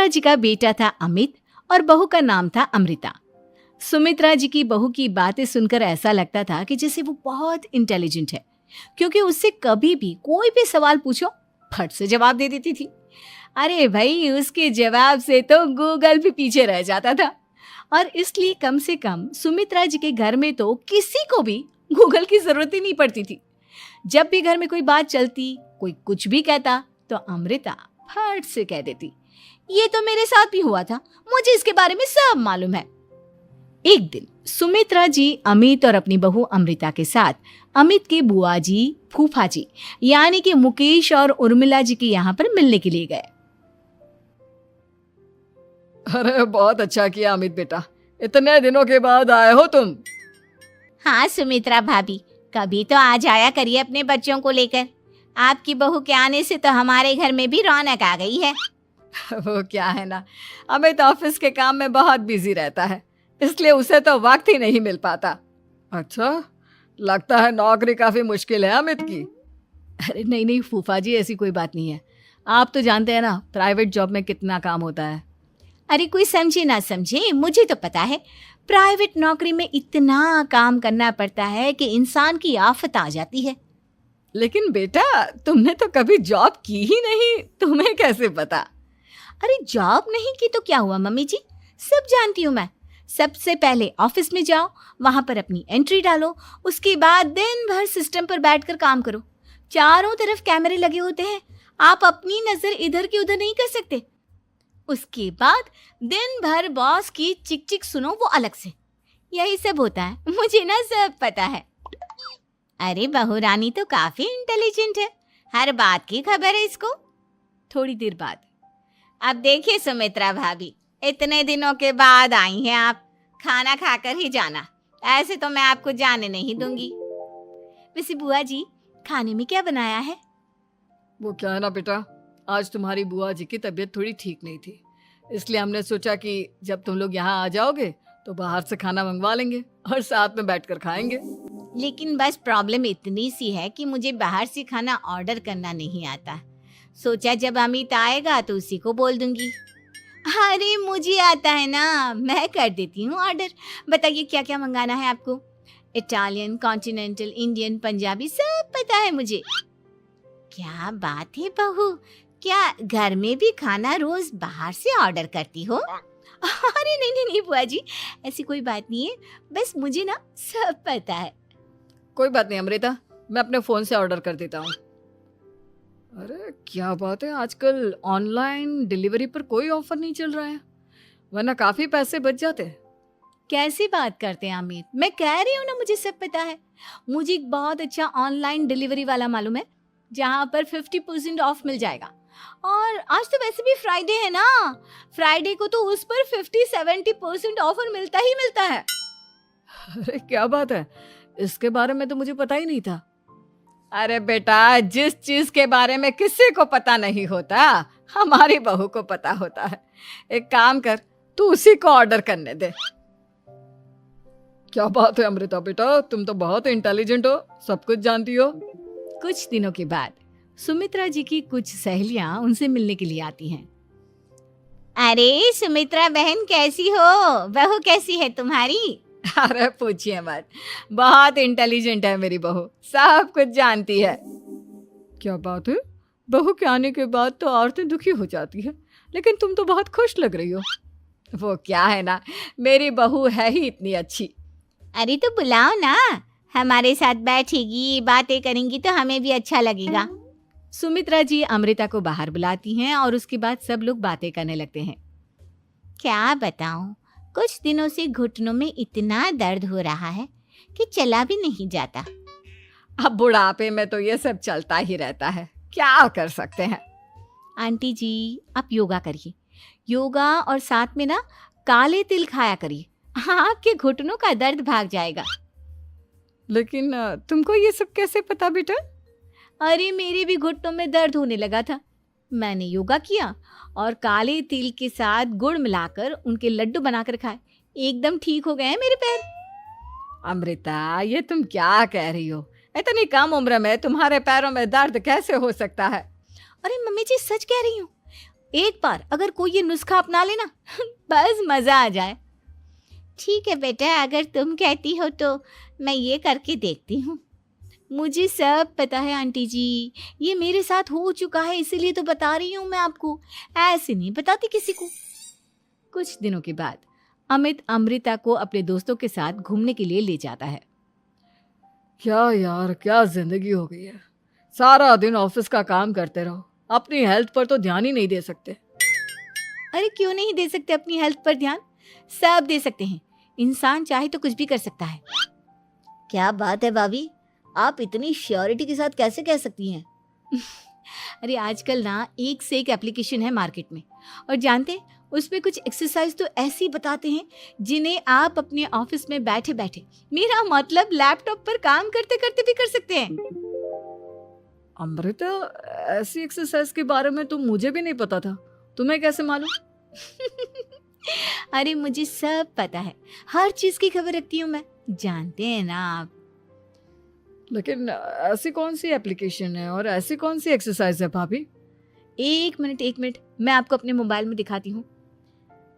जी का बेटा था अमित और बहू का नाम था अमृता। सुमित्रा जी की बहू की बातें सुनकर ऐसा लगता था कि जैसे वो बहुत इंटेलिजेंट है, क्योंकि उससे कभी भी कोई भी सवाल पूछो फट से जवाब दे देती थी। अरे भाई, उसके जवाब से तो गूगल भी पीछे रह जाता था। और इसलिए कम से कम सुमित्रा जी के घर में तो किसी को भी गूगल की जरूरत ही नहीं पड़ती थी। जब भी घर में कोई बात चलती, कोई कुछ भी कहता, तो अमृता फट से कह देती, ये तो मेरे साथ भी हुआ था, मुझे इसके बारे में सब मालूम है। एक दिन सुमित्रा जी अमित और अपनी बहू अमृता के साथ अमित के बुआ जी, फूफा जी यानी कि मुकेश और उर्मिला जी के यहाँ पर मिलने के लिए गए। अरे बहुत अच्छा किया अमित बेटा, इतने दिनों के बाद आए हो तुम। हाँ सुमित्रा भाभी, कभी तो आ जाया करिए अपने बच्चों को लेकर। आपकी बहू के आने से तो हमारे घर में भी रौनक आ गई है। वो क्या है ना, अमित ऑफिस के काम में बहुत बिजी रहता है, इसलिए उसे तो वक्त ही नहीं मिल पाता। अच्छा, लगता है नौकरी काफी मुश्किल है अमित की। अरे नहीं फूफा जी, ऐसी कोई बात नहीं है। आप तो जानते हैं ना प्राइवेट जॉब में कितना काम होता है। अरे कोई समझे ना समझे, मुझे तो पता है प्राइवेट नौकरी में इतना काम करना पड़ता है कि इंसान की आफत आ जाती है। लेकिन बेटा, तुमने तो कभी जॉब की ही नहीं, तुम्हें कैसे पता? अरे जॉब नहीं की तो क्या हुआ मम्मी जी, सब जानती हूँ मैं। सबसे पहले ऑफिस में जाओ, वहां पर अपनी एंट्री डालो, उसके बाद दिन भर सिस्टम पर बैठकर काम करो। चारों तरफ कैमरे लगे होते हैं, आप अपनी नजर इधर की उधर नहीं कर सकते। उसके बाद दिन भर बॉस की चिक चिक सुनो, वो अलग से। यही सब होता है, मुझे ना सब पता है। अरे बहू रानी तो काफी इंटेलिजेंट है, हर बात की खबर है इसको। थोड़ी देर बाद, अब देखिए सुमित्रा भाभी, इतने दिनों के बाद आई हैं आप, खाना खाकर ही जाना, ऐसे तो मैं आपको जाने नहीं दूंगी। वैसे बुआ जी, खाने में क्या बनाया है? वो क्या है ना बेटा, आज तुम्हारी बुआ जी की तबीयत थोड़ी ठीक नहीं थी, इसलिए हमने सोचा कि जब तुम लोग यहाँ आ जाओगे तो बाहर से खाना मंगवा लेंगे और साथ में बैठकर खाएंगे। लेकिन बस प्रॉब्लम इतनी सी है कि मुझे बाहर से खाना ऑर्डर करना नहीं आता। सोचा जब अमित आएगा तो उसी को बोल दूंगी। अरे मुझे आता है ना, मैं कर देती हूँ ऑर्डर। बताइए क्या क्या मंगाना है आपको? इटालियन, कॉन्टिनेंटल, इंडियन, पंजाबी, सब पता है मुझे। क्या बात है बहू, क्या घर में भी खाना रोज बाहर से ऑर्डर करती हो? अरे नहीं बुआ जी, ऐसी कोई बात नहीं है, बस मुझे ना सब पता है। कोई बात नहीं अमृता, मैं अपने फोन से ऑर्डर कर देता हूँ। अरे क्या बात है, आजकल ऑनलाइन डिलीवरी पर कोई ऑफर नहीं चल रहा है, वरना काफी पैसे बच जाते हैं। कैसी बात करते हैं अमित, मैं कह रही हूँ ना मुझे सब पता है। मुझे एक बहुत अच्छा ऑनलाइन डिलीवरी वाला मालूम है, जहाँ पर 50% ऑफ मिल जाएगा। और आज तो वैसे भी फ्राइडे है ना, फ्राइडे को तो उस पर 50-70% ऑफर मिलता ही मिलता है। अरे क्या बात है, इसके बारे में तो मुझे पता ही नहीं था। अरे बेटा, जिस चीज के बारे में किसी को पता नहीं होता, हमारी बहू को पता होता है। एक काम कर, तू उसी को ऑर्डर करने दे। क्या बात है अमृता बेटा, तुम तो बहुत इंटेलिजेंट हो, सब कुछ जानती हो। कुछ दिनों के बाद सुमित्रा जी की कुछ सहेलियां उनसे मिलने के लिए आती हैं। अरे सुमित्रा बहन कैसी हो, बहू कैसी है तुम्हारी? अरे पूछिए मत, बहुत इंटेलिजेंट है मेरी बहू, सब कुछ जानती है। क्या बात है, बहू के आने के बाद तो औरतें दुखी हो जाती है, लेकिन तुम तो बहुत खुश लग रही हो। वो क्या है ना, मेरी बहू है ही इतनी अच्छी। अरे तो बुलाओ ना, हमारे साथ बैठेगी, बातें करेंगी तो हमें भी अच्छा लगेगा। सुमित्रा जी अमृता को बाहर बुलाती हैं और उसके बाद सब लोग बातें करने लगते हैं। क्या बताऊं, कुछ दिनों से घुटनों में इतना दर्द हो रहा है कि चला भी नहीं जाता। अब बुढ़ापे में तो ये सब चलता ही रहता है, क्या कर सकते हैं। आंटी जी, आप योगा करिए, योगा और साथ में ना काले तिल खाया करिए, आपके घुटनों का दर्द भाग जाएगा। लेकिन तुमको ये सब कैसे पता बेटा? अरे मेरे भी घुटनों में दर्द होने लगा था, मैंने योगा किया और काले तिल के साथ गुड़ मिलाकर उनके लड्डू बनाकर खाए, एकदम ठीक हो गए हैं मेरे पैर। अमृता, ये तुम क्या कह रही हो? इतनी कम उम्र में तुम्हारे पैरों में दर्द कैसे हो सकता है? अरे मम्मी जी, सच कह रही हूँ, एक बार अगर कोई ये नुस्खा अपना लेना बस मजा आ जाए। ठीक है बेटा, अगर तुम कहती हो तो मैं ये करके देखती हूँ। मुझे सब पता है आंटी जी, ये मेरे साथ हो चुका है, इसीलिए तो बता रही हूँ मैं आपको, ऐसे नहीं बताती किसी को। कुछ दिनों के बाद अमित अमृता को अपने दोस्तों के साथ घूमने के लिए ले जाता है। क्या यार, क्या जिंदगी हो गई है। सारा दिन ऑफिस का काम करते रहो, अपनी हेल्थ पर तो ध्यान ही नहीं दे सकते। अरे क्यों नहीं दे सकते अपनी हेल्थ पर ध्यान, सब दे सकते हैं। इंसान चाहे तो कुछ भी कर सकता है। क्या बात है भाभी, आप इतनी श्योरिटी के साथ कैसे कह सकती हैं? अरे आजकल ना एक से एक एप्लीकेशन है मार्केट में, और जानते हैं उसमें कुछ एक्सरसाइज तो ऐसी बताते हैं जिन्हें आप अपने ऑफिस में बैठे बैठे, मेरा मतलब लैपटॉप पर काम करते करते भी कर सकते हैं। अमृता, ऐसी एक्सरसाइज के बारे में तो मुझे भी नहीं पता था, तुम्हें कैसे मालूम? अरे मुझे सब पता है, हर चीज की खबर रखती हूँ मैं, जानते हैं ना आप। लेकिन ऐसी कौन सी एप्लीकेशन है और ऐसी कौन सी एक्सरसाइज है भाभी? एक मिनट, मैं आपको अपने मोबाइल में दिखाती हूँ।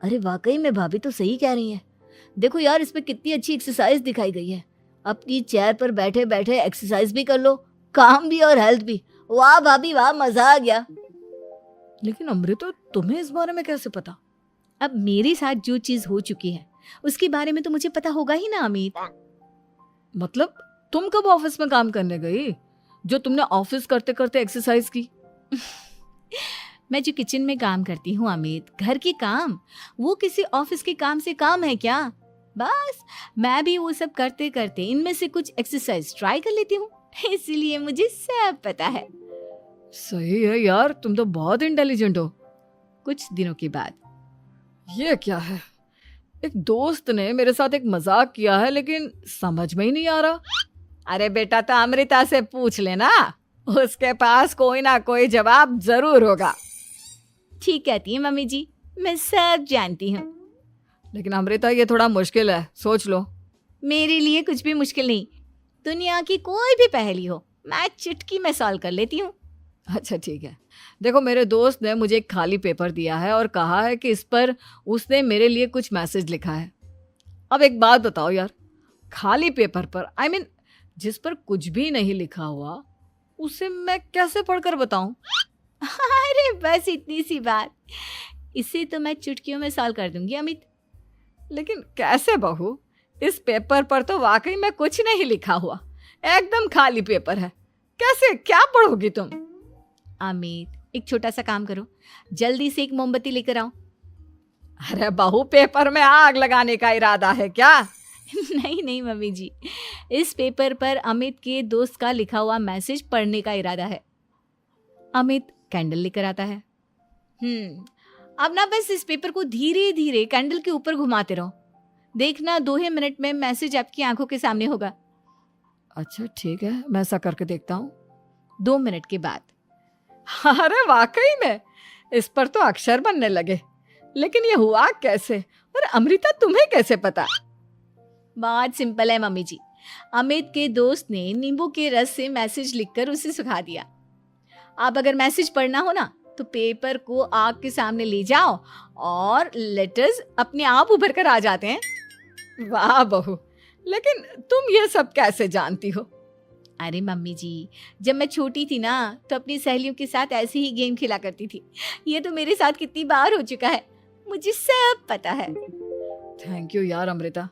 अरे वाकई में भाभी तो सही कह रही हैं। देखो यार, इसमें कितनी अच्छी एक्सरसाइज दिखाई गई है। अपनी चेयर पर बैठे बैठे एक्सरसाइज भी कर लो, काम भी और हेल्थ भी। वाह भाभी वाह, मजा आ गया। लेकिन अमृता, तुम्हें इस बारे में कैसे पता? अब मेरे साथ जो चीज हो चुकी है उसके बारे में तो मुझे पता होगा ही ना अमित। मतलब तुम कब ऑफिस में काम करने गई जो तुमने ऑफिस करते करते एक्सरसाइज की? मैं जो किचन में काम करती हूँ अमित, घर के काम, वो किसी ऑफिस के काम से काम है क्या? बस मैं भी वो सब करते करते इनमें से कुछ एक्सरसाइज ट्राई कर लेती हूँ, इसीलिए मुझे सब पता है। सही है यार, तुम तो बहुत इंटेलिजेंट हो। कुछ दिनों के बाद, ये क्या है, एक दोस्त ने मेरे साथ एक मजाक किया है लेकिन समझ में ही नहीं आ रहा। अरे बेटा, तो अमृता से पूछ लेना, उसके पास कोई ना कोई जवाब जरूर होगा। ठीक कहती है मम्मी जी, मैं सब जानती हूँ। लेकिन अमृता, ये थोड़ा मुश्किल है, सोच लो। मेरे लिए कुछ भी मुश्किल नहीं, दुनिया की कोई भी पहेली हो मैं चुटकी में सॉल्व कर लेती हूँ। अच्छा ठीक है, देखो मेरे दोस्त ने मुझे एक खाली पेपर दिया है और कहा है कि इस पर उसने मेरे लिए कुछ मैसेज लिखा है। अब एक बात बताओ यार, खाली पेपर पर, आई मीन जिस पर कुछ भी नहीं लिखा हुआ, उसे मैं कैसे पढ़कर बताऊं? अरे बस इतनी सी बात, इसे तो मैं चुटकियों में सॉल्व कर दूंगी अमित। लेकिन कैसे बहू, इस पेपर पर तो वाकई में कुछ नहीं लिखा हुआ, एकदम खाली पेपर है, कैसे, क्या पढ़ोगी तुम? अमित, एक छोटा सा काम करो, जल्दी से एक मोमबत्ती लेकर आओ। अरे बहू, पेपर में आग लगाने का इरादा है क्या? नहीं मम्मी जी, इस पेपर पर अमित के दोस्त का लिखा हुआ मैसेज पढ़ने का इरादा है। अमित कैंडल लेकर आता है। अब ना बस इस पेपर को धीरे धीरे कैंडल के ऊपर घुमाते रहो, देखना 2 ही मिनट में मैसेज आपकी आंखों के सामने होगा। अच्छा ठीक है, मैं ऐसा करके देखता हूँ। 2 मिनट के बाद, अरे वाकई में इस पर तो अक्षर बनने लगे, लेकिन ये हुआ कैसे? और अमृता, तुम्हें कैसे पता? बहुत सिंपल है मम्मी जी, अमित के दोस्त ने नींबू के रस से मैसेज लिखकर उसे सुखा दिया। आप अगर मैसेज पढ़ना हो ना तो पेपर को आग के सामने ले जाओ और लेटर्स अपने आप उभर कर आ जाते हैं। वाह बहू, लेकिन तुम ये सब कैसे जानती हो? अरे मम्मी जी, जब मैं छोटी थी ना तो अपनी सहेलियों के साथ ऐसे ही गेम खेला करती थी। ये तो मेरे साथ कितनी बार हो चुका है, मुझे सब पता है। थैंक यू यार अमृता,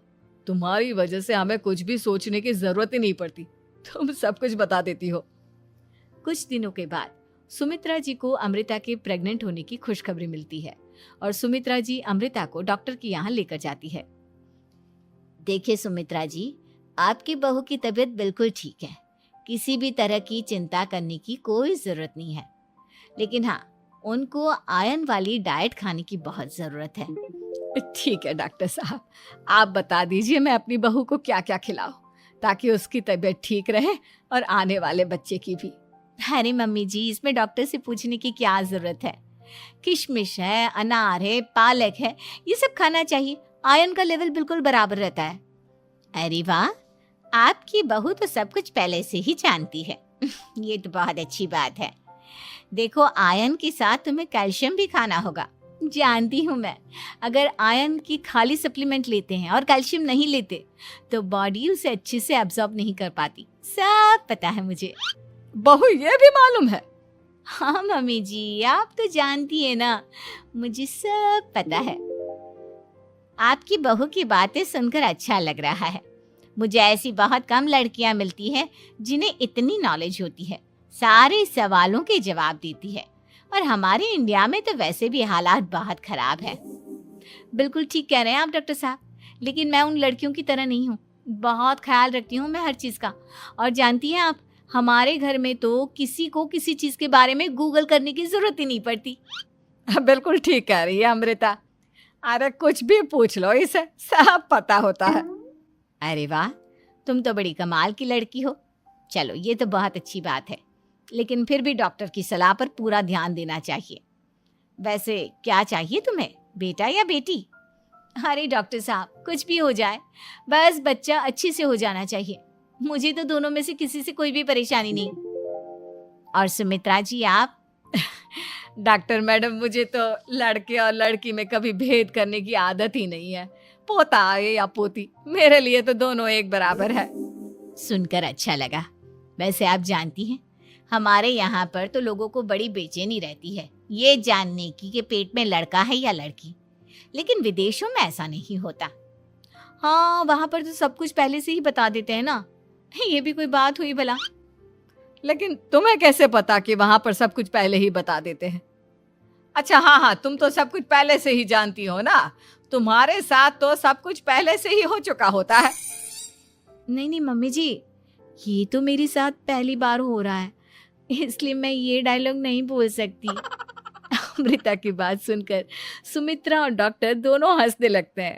तुम्हारी वजह से हमें कुछ भी सोचने की जरूरत ही नहीं पड़ती, तुम सब कुछ बता देती हो। कुछ दिनों के बाद सुमित्रा जी को अमृता के प्रेग्नेंट होने की खुशखबरी मिलती है और सुमित्रा जी अमृता को डॉक्टर के यहाँ लेकर जाती है। देखिए सुमित्रा जी, आपकी बहू की तबीयत बिल्कुल ठीक है, किसी भी तरह की चिंता करने की कोई जरूरत नहीं है। लेकिन हाँ, उनको आयरन वाली डाइट खाने की बहुत जरूरत है। ठीक है डॉक्टर साहब, आप बता दीजिए मैं अपनी बहू को क्या क्या खिलाऊं ताकि उसकी तबीयत ठीक रहे और आने वाले बच्चे की भी। अरे मम्मी जी, इसमें डॉक्टर से पूछने की क्या जरूरत है, किशमिश है, अनार है, पालक है, ये सब खाना चाहिए, आयरन का लेवल बिल्कुल बराबर रहता है। अरे वाह, आपकी बहू तो सब कुछ पहले से ही जानती है। ये तो बहुत अच्छी बात है। देखो, आयरन के साथ तुम्हें कैल्शियम भी खाना होगा। जानती हूँ मैं, अगर आयरन की खाली सप्लीमेंट लेते हैं और कैल्शियम नहीं लेते तो बॉडी उसे अच्छे से एब्जॉर्ब नहीं कर पाती। सब पता है मुझे। बहू ये भी मालूम है? हाँ मम्मी जी, आप तो जानती है ना, मुझे सब पता है। आपकी बहू की बातें सुनकर अच्छा लग रहा है। मुझे ऐसी बहुत कम लड़कियां मिलती हैं जिन्हें इतनी नॉलेज होती है, सारे सवालों के जवाब देती है। और हमारे इंडिया में तो वैसे भी हालात बहुत खराब है। बिल्कुल ठीक कह रहे हैं आप डॉक्टर साहब, लेकिन मैं उन लड़कियों की तरह नहीं हूँ। बहुत ख्याल रखती हूँ मैं हर चीज़ का। और जानती हैं आप, हमारे घर में तो किसी को किसी चीज़ के बारे में गूगल करने की ज़रूरत ही नहीं पड़ती। बिल्कुल ठीक कह रही है अमृता। अरे कुछ भी पूछ लो, इसे सब पता होता है। अरे वाह, तुम तो बड़ी कमाल की लड़की हो। चलो, ये तो बहुत अच्छी बात है, लेकिन फिर भी डॉक्टर की सलाह पर पूरा ध्यान देना चाहिए। वैसे क्या चाहिए तुम्हें, बेटा या बेटी? अरे डॉक्टर साहब, कुछ भी हो जाए, बस बच्चा अच्छे से हो जाना चाहिए। मुझे तो दोनों में से किसी से कोई भी परेशानी नहीं। और सुमित्रा जी, आप? डॉक्टर मैडम, मुझे तो लड़के और लड़की में कभी भेद करने की आदत ही नहीं है। पोता आए या पोती, मेरे लिए तो दोनों एक बराबर है। सुनकर अच्छा लगा। वैसे आप जानती हैं, हमारे यहाँ पर तो लोगों को बड़ी बेचैनी रहती है ये जानने की कि पेट में लड़का है या लड़की, लेकिन विदेशों में ऐसा नहीं होता। हाँ, वहाँ पर तो सब कुछ पहले से ही बता देते हैं ना। ये भी कोई बात हुई भला? लेकिन तुम्हें कैसे पता कि वहां पर सब कुछ पहले ही बता देते हैं? अच्छा, हाँ, तुम तो सब कुछ पहले से ही जानती हो ना। तुम्हारे साथ तो सब कुछ पहले से ही हो चुका होता है। नहीं मम्मी जी, ये तो मेरे साथ पहली बार हो रहा है, इसलिए मैं ये डायलॉग नहीं बोल सकती। अमृता की बात सुनकर सुमित्रा और डॉक्टर दोनों हंसने लगते हैं।